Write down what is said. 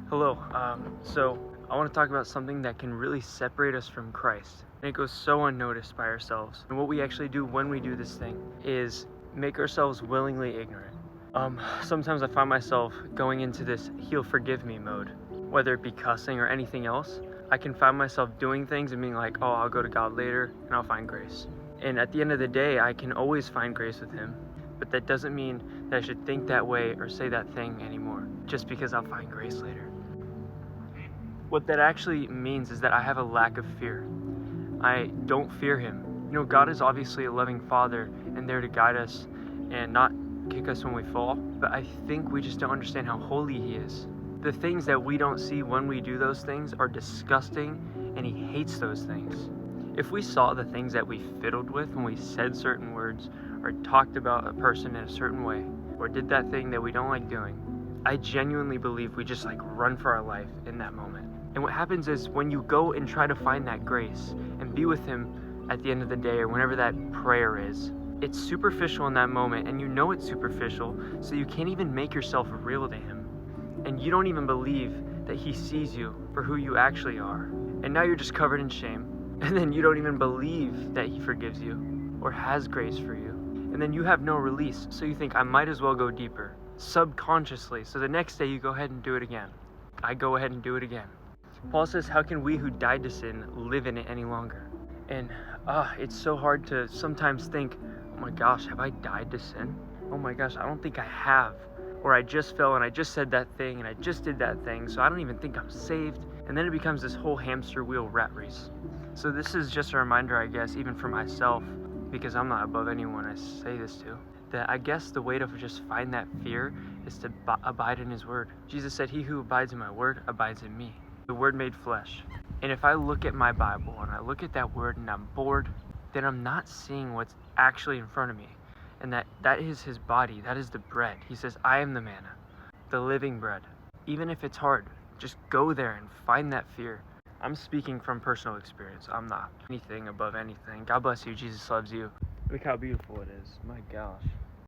Hello. So I want to talk about something that can really separate us from Christ. And it goes so unnoticed by ourselves. And what we actually do when we do this thing is make ourselves willingly ignorant. Sometimes I find myself going into this he'll forgive me mode, whether it be cussing or anything else. I can find myself doing things and being like, oh, I'll go to God later and I'll find grace. And at the end of the day, I can always find grace with him. But that doesn't mean that I should think that way or say that thing anymore, just because I'll find grace later. What that actually means is that I have a lack of fear. I don't fear him. God is obviously a loving father and there to guide us and not kick us when we fall, but I think we just don't understand how holy he is. The things that we don't see when we do those things are disgusting, and he hates those things. If we saw the things that we fiddled with when we said certain words or talked about a person in a certain way or did that thing that we don't like doing, I genuinely believe we just run for our life in that moment. And what happens is when you go and try to find that grace and be with him at the end of the day or whenever that prayer is, it's superficial in that moment, and it's superficial, so you can't even make yourself real to him. And you don't even believe that he sees you for who you actually are. And now you're just covered in shame. And then you don't even believe that he forgives you or has grace for you. And then you have no release, so you think, I might as well go deeper, subconsciously. So the next day you go ahead and do it again. I go ahead and do it again. Paul says, how can we who died to sin live in it any longer? And it's so hard to sometimes think, oh my gosh, have I died to sin? Oh my gosh, I don't think I have. Or I just fell and I just said that thing and I just did that thing, so I don't even think I'm saved. And then it becomes this whole hamster wheel rat race. So this is just a reminder, I guess, even for myself, because I'm not above anyone I say this to, that I guess the way to just find that fear is to abide in his word. Jesus said, he who abides in my word abides in me. The word made flesh. And if I look at my Bible and I look at that word and I'm bored, then I'm not seeing what's actually in front of me. And that is his body, that is the bread. He says, I am the manna, the living bread. Even if it's hard, just go there and find that fear. I'm speaking from personal experience. I'm not anything above anything. God bless you. Jesus loves you. Look how beautiful it is. My gosh.